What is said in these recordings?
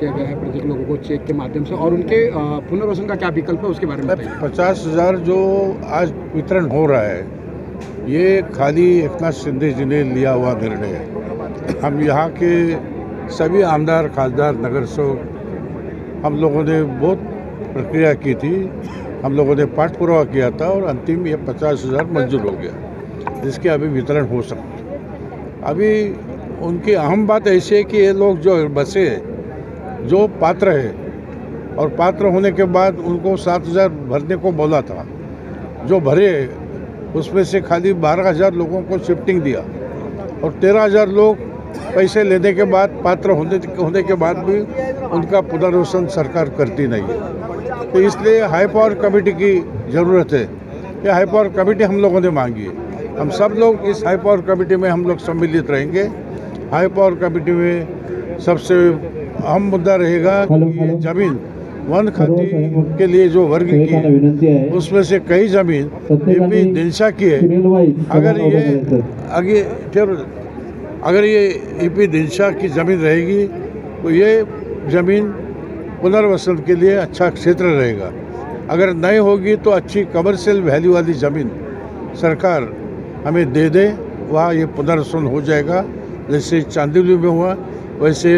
किया गया है प्रत्येक लोगों को चेक के माध्यम से, और उनके पुनर्वसन का क्या विकल्प है उसके बारे में बताइए। 50,000 जो आज वितरण हो रहा है, ये खाली एकनाथ शिंदे जी ने लिया हुआ निर्णय है। हम यहाँ के सभी आमदार, खासदार, नगर सेवक हम लोगों ने बहुत प्रक्रिया की थी, हम लोगों ने पाठ पुरावा किया था और अंतिम ये 50,000 मंजूर हो गया, जिसके अभी वितरण हो सकता। अभी उनकी अहम बात ऐसी है कि ये लोग जो बसे जो पात्र है और पात्र होने के बाद उनको 7,000 भरने को बोला था, जो भरे उसमें से खाली 12,000 लोगों को शिफ्टिंग दिया और 13,000 लोग पैसे लेने के बाद, पात्र होने के बाद भी उनका पुनर्वसन सरकार करती नहीं है। तो इसलिए हाई पावर कमेटी की ज़रूरत है। ये हाई पावर कमेटी हम लोगों ने मांगी है। हम सब लोग इस हाई पावर कमेटी में हम लोग सम्मिलित रहेंगे। हाई पावर कमेटी में सबसे अहम मुद्दा रहेगा कि जमीन वन खाते के लिए जो वर्ग की है उसमें से कई जमीन ईपी दिनशा की है। अगर ये ईपी दिनशा की ज़मीन रहेगी तो ये ज़मीन पुनर्वसन के लिए अच्छा क्षेत्र रहेगा। अगर नहीं होगी तो अच्छी कमर्शियल वैल्यू वाली ज़मीन सरकार हमें दे दे, वहाँ ये पुनर्वसन हो जाएगा। जैसे चांदीवली में हुआ वैसे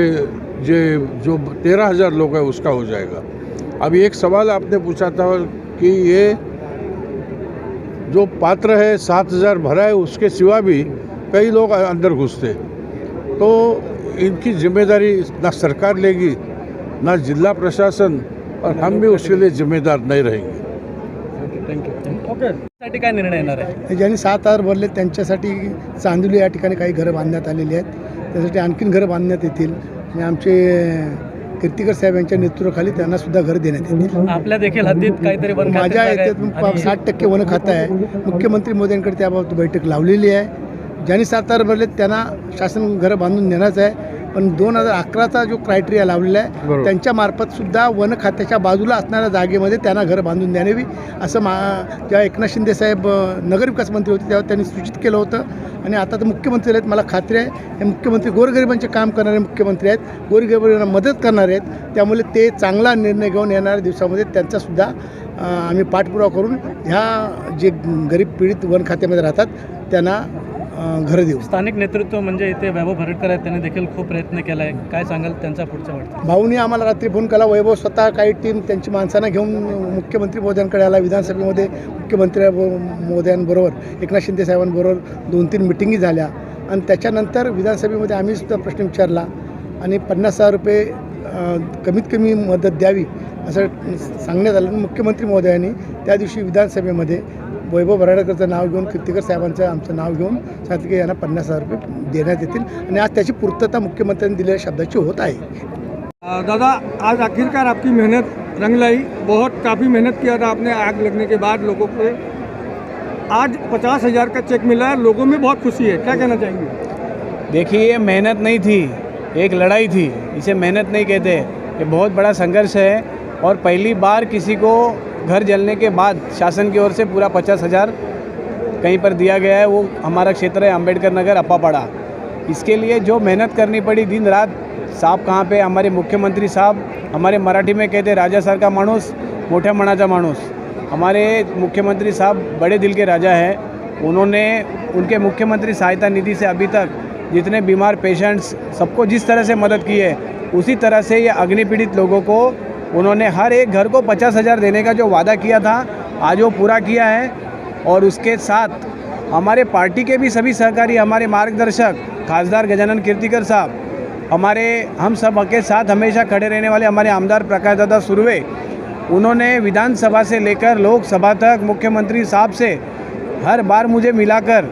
जो 13,000 लोग हैं उसका हो जाएगा। अभी एक सवाल आपने पूछा था कि ये जो पात्र है 7,000 भरा है, उसके सिवा भी कई लोग अंदर घुसते, तो इनकी जिम्मेदारी ना सरकार लेगी ना जिला प्रशासन, और हम भी उसके लिए जिम्मेदार नहीं रहेंगे। ओके, साठी काय निर्णय येणार आहे? ज्यांनी 7,000 भरले त्यांच्यासाठी चांदोली या ठिकाणी काही घरं बांधण्यात आलेली आहेत, त्यासाठी आणखीन घरं बांधण्यात येतील आणि आमचे कीर्तिकर साहेब यांच्या नेतृत्वाखाली त्यांना सुद्धा घर देण्यात येतील। आपल्या देखील हद्दीत काहीतरी वन खाते माझ्या येथे 60% वन खातं आहे। मुख्यमंत्री मोदींकडे त्याबाबत बैठक लावलेली आहे। ज्यांनी 7,000 भरले त्यांना शासन घरं बांधून देण्याचं आहे, पण 2011चा जो क्रायटेरिया लावलेला आहे त्यांच्या मार्फत सुद्धा वन खात्याच्या बाजूला असणाऱ्या जागेमध्ये त्यांना घरं बांधून द्यावी असं जेव्हा एकनाथ शिंदे साहेब नगरविकास मंत्री होते तेव्हा त्यांनी सूचित केलं होतं। आणि आता तर मुख्यमंत्री आहेत, मला खात्री आहे हे मुख्यमंत्री गोरगरिबांचे काम करणारे मुख्यमंत्री आहेत, गोरगरिबांना मदत करणारे आहेत। त्यामुळे ते चांगला निर्णय घेऊन येणाऱ्या दिवसामध्ये त्यांचासुद्धा आम्ही पाठपुरावा करून ह्या जे गरीब पीडित वन खात्यामध्ये राहतात त्यांना घरं देऊ। स्थानिक नेतृत्व म्हणजे इथे वैभव भरटकर आहेत, त्यांनी देखील खूप प्रयत्न केला आहे, काय सांगाल त्यांचा पुढचा वाटतं? भाऊनी आम्हाला रात्री फोन केला, वैभव स्वतः काही टीम त्यांची माणसांना घेऊन मुख्यमंत्री महोदयांकडे आला। विधानसभेमध्ये मुख्यमंत्री महोदयांबरोबर एकनाथ शिंदे साहेबांबरोबर 2-3 मिटिंगी झाल्या आणि त्याच्यानंतर विधानसभेमध्ये आम्ही सुद्धा प्रश्न विचारला आणि 50,000 रुपये कमीत कमी मदत द्यावी असं सांगण्यात आलं। मुख्यमंत्री महोदयांनी त्या दिवशी विधानसभेमध्ये वैभव भराडकरचं नाव घेऊन, कीर्तिकर साहेबांचं आमचं नाव घेऊन सांगितलं की यांना 50,000 रुपये देण्यात येतील आणि आज त्याची पूर्तता मुख्यमंत्र्यांनी दिलेल्या शब्दाची होत आहे। दादा, आज आखिरकार आपकी मेहनत रंग लाई, बहुत काफ़ी मेहनत किया था आपने आग लगने के बाद लोगों को। आज 50,000 का चेक मिला है, लोगों में बहुत खुशी है, क्या कहना चाहेंगे? देखिए, ये मेहनत नहीं थी, एक लड़ाई थी, इसे मेहनत नहीं कहते। ये बहुत बड़ा संघर्ष है और पहली बार किसी को घर जलने के बाद शासन की ओर से पूरा 50,000 कहीं पर दिया गया है। वो हमारा क्षेत्र है अंबेडकर नगर, अप्पापाड़ा। इसके लिए जो मेहनत करनी पड़ी दिन रात, साहब कहाँ पे, हमारे मुख्यमंत्री साहब, हमारे मराठी में कहते राजासारखा माणूस, मोठ्या मनाचा माणूस। हमारे मुख्यमंत्री साहब बड़े दिल के राजा हैं। उन्होंने उनके मुख्यमंत्री सहायता निधि से अभी तक जितने बीमार पेशेंट्स सबको जिस तरह से मदद की है, उसी तरह से ये अग्निपीड़ित लोगों को उन्होंने हर एक घर को 50,000 देने का जो वादा किया था आज वो पूरा किया है। और उसके साथ हमारे पार्टी के भी सभी सहकारी, हमारे मार्गदर्शक खासदार गजानन कीर्तिकर साहब, हमारे हम सब के साथ हमेशा खड़े रहने वाले हमारे आमदार प्रकाश दादा सुर्वे, उन्होंने विधानसभा से लेकर लोकसभा तक मुख्यमंत्री साहब से हर बार मुझे मिलाकर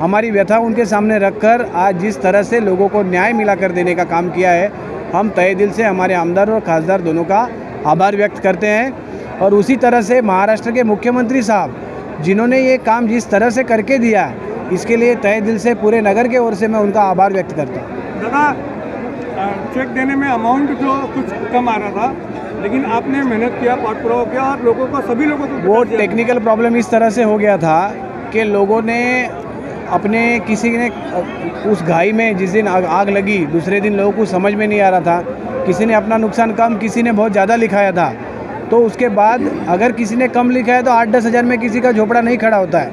हमारी व्यथा उनके सामने रखकर आज जिस तरह से लोगों को न्याय मिलाकर देने का काम किया है, हम तहे दिल से हमारे आमदार और खासदार दोनों का आभार व्यक्त करते हैं। और उसी तरह से महाराष्ट्र के मुख्यमंत्री साहब जिन्होंने ये काम जिस तरह से करके दिया, इसके लिए तहे दिल से पूरे नगर के ओर से मैं उनका आभार व्यक्त करता हूँ। दादा, चेक देने में अमाउंट जो कुछ कम आ रहा था, लेकिन आपने मेहनत किया, पाठपुरावा किया और लोगों को, सभी लोगों को वो टेक्निकल प्रॉब्लम इस तरह से हो गया था कि लोगों ने अपने किसी ने उस घाई में जिस दिन आग लगी, दूसरे दिन लोगों को समझ में नहीं आ रहा था किसी ने अपना नुकसान कम, किसी ने बहुत ज़्यादा लिखाया था। तो उसके बाद अगर किसी ने कम लिखा है तो 8-10 हज़ार में किसी का झोपड़ा नहीं खड़ा होता है।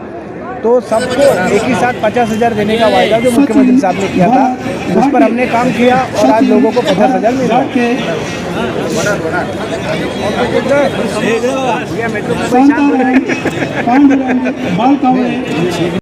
तो सबको एक ही साथ 50,000 देने का वायदा जो मुख्यमंत्री साहब ने किया था, उस पर हमने काम किया और आज लोगों को 50,000 मिल रहा है।